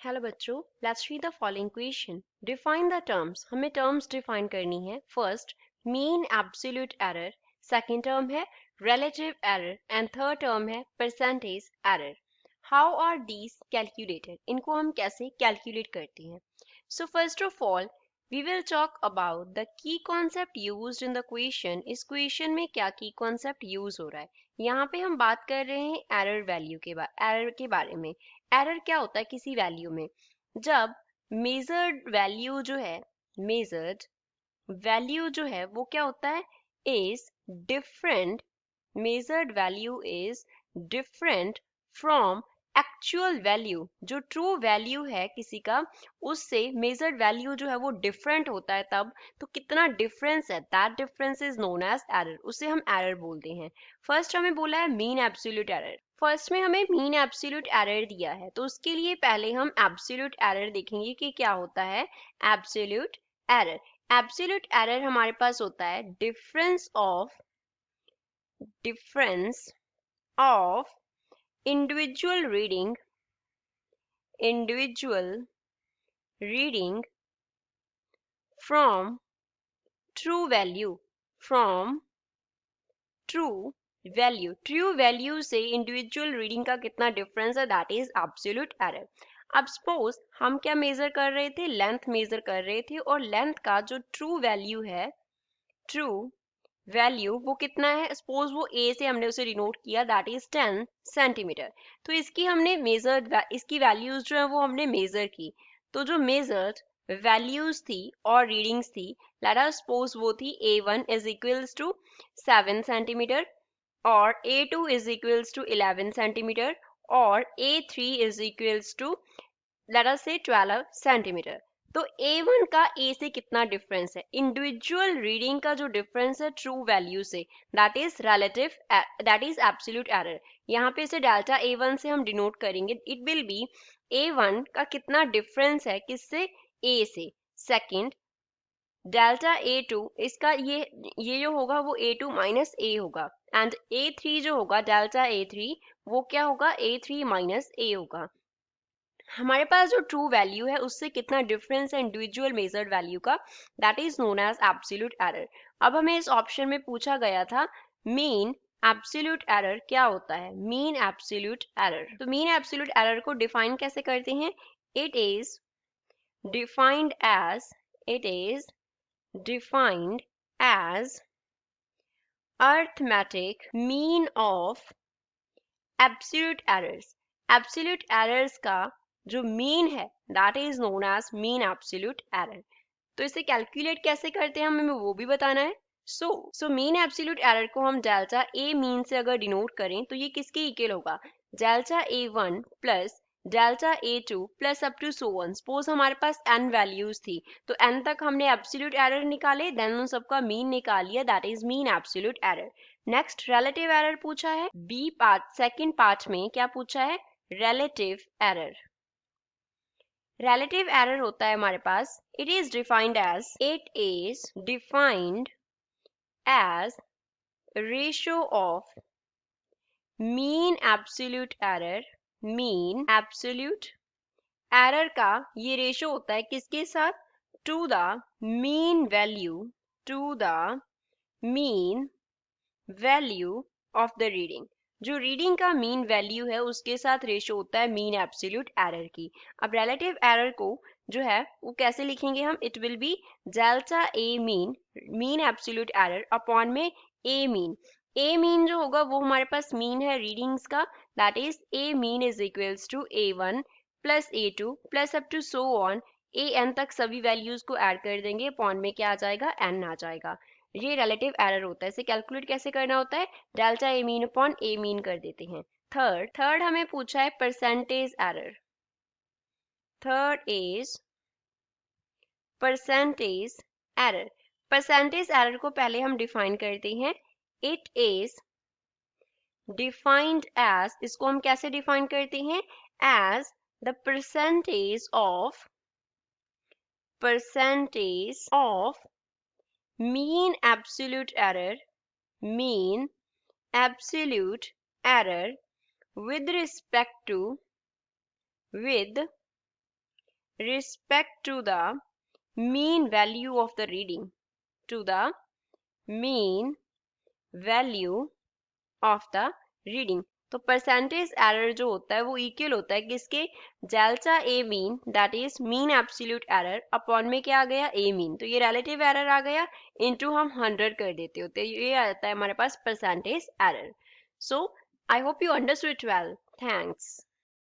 Hello बच्चों, let's read the following question. Define the terms. हमें terms define करनी है। First, mean absolute error. Second term है relative error and third term है percentage error. How are these calculated? इनको हम कैसे calculate करते हैं? So first of all we will talk about the key concept used in the question। इस question में क्या की कॉन्सेप्ट यूज हो रहा है। यहाँ पे हम बात कर रहे हैं एरर वैल्यू के एरर के बारे में। एरर क्या होता है किसी वैल्यू में? जब मेजर्ड वैल्यू जो है, मेजर्ड वैल्यू जो है वो क्या होता है, is different. Measured value is different from actual value. जो ट्रू वैल्यू है किसी का, उससे मेजर्ड वैल्यू जो है वो डिफरेंट होता है। तब तो कितना डिफरेंस है, that difference is known as error. उसे हम एरर बोलते हैं। फर्स्ट हमें बोला है मीन एब्सोल्यूट एरर। फर्स्ट में हमें मीन एब्सोल्यूट एरर दिया है, तो उसके लिए पहले हम एब्सोल्यूट एरर देखेंगे कि क्या होता है एब्सोल्यूट एरर। एब्सोल्यूट एरर हमारे पास होता है difference of individual reading from true value true value से इंडिविजुअल रीडिंग का कितना डिफरेंस है, दैट इज एब्सोल्यूट एरर। अब सपोज हम क्या मेजर कर रहे थे, लेंथ मेजर कर रहे थे, और लेंथ का जो ट्रू वैल्यू है, ट्रू वैल्यू वो कितना है, सपोज वो ए से हमने उसे डिनोट किया, दैट इज 10 सेंटीमीटर। तो इसकी हमने मेजर्ड, इसकी वैल्यूज जो है वो हमने मेजर की। तो जो मेजर्ड वैल्यूज थी और रीडिंग्स थी, लेट अस सपोज वो थी A1 is equals to 7 centimetre, और A2 is equals to 11 centimeter, और A3 is equals to let us say 12 centimeter। तो A1 का A से कितना डिफरेंस है, इंडिविजुअल रीडिंग का जो डिफरेंस है ट्रू वैल्यू से, that is relative, that is absolute error. यहाँ पे इसे डेल्टा A1 से हम डिनोट करेंगे। इट विल बी A1 का कितना डिफरेंस है किससे, A से। सेकंड, डेल्टा A2, इसका ये जो होगा वो A2 माइनस A होगा, एंड A3 जो होगा डेल्टा A3, वो क्या होगा, A3 माइनस A होगा। हमारे पास जो ट्रू वैल्यू है उससे कितना डिफरेंस है इंडिविजुअल मेजर्ड वैल्यू का, that is known as absolute error. अब हमें इस ऑप्शन में पूछा गया था मीन एब्सोल्यूट एरर क्या होता है, मीन एब्सोल्यूट एरर। तो मीन एब्सोल्यूट एरर को डिफाइन कैसे करते हैं, it is defined as, it is defined as arithmetic mean of absolute errors। absolute errors का जो mean है, that is known as mean absolute error। तो इसे कैलकुलेट कैसे करते हैं हमें वो भी बताना है। सो मीन एब्सोल्यूट एरर को हम डेल्टा ए मीन से अगर डिनोट करें तो ये किसके इक्वल होगा, delta A1 plus delta A2 plus up to so on. Suppose हमारे पास n वैल्यूज थी, तो n तक हमने एब्सोल्यूट एरर निकाले, देन उन सबका मीन निकाल लिया, that is mean absolute error. Next relative error पूछा है, बी पार्ट सेकंड पार्ट में क्या पूछा है, रिलेटिव एरर। रिलेटिव एरर होता है हमारे पास, it is defined as ratio of mean absolute error का ये रेशियो होता है किसके साथ, to the mean value of the reading. जो रीडिंग का मीन वैल्यू है उसके साथ रेशियो होता है मीन एब्सोल्यूट एरर की। अब रिलेटिव एरर को जो है वो कैसे लिखेंगे हम, it will be delta A mean absolute error upon में ए मीन जो होगा वो हमारे पास मीन है रीडिंग्स का, that is A mean is equals to A1 plus A2 plus up to so on, an तक सभी वैल्यूज को ऐड कर देंगे, अपॉन में क्या आ जाएगा, n आ जाएगा। ये रिलेटिव एरर होता है। इसे कैलकुलेट कैसे करना होता है, delta A mean upon A mean कर देते हैं। थर्ड हमें पूछा है percentage error. Third is percentage error. Percentage error को पहले हम डिफाइन करते हैं, इट इज डिफाइंड एज, इसको हम कैसे डिफाइन करते हैं, as the percentage of mean absolute error with respect to respect to the mean value of the reading, to the mean value of the reading। तो percentage error जो होता है वो इक्वल होता है किसके, delta A mean that is mean absolute error upon में क्या आ गया ए मीन, तो ये रिलेटिव एरर आ गया इनटू हम 100 कर देते होते, ये आता है हमारे पास percentage error. So I hope you understood it well, thanks.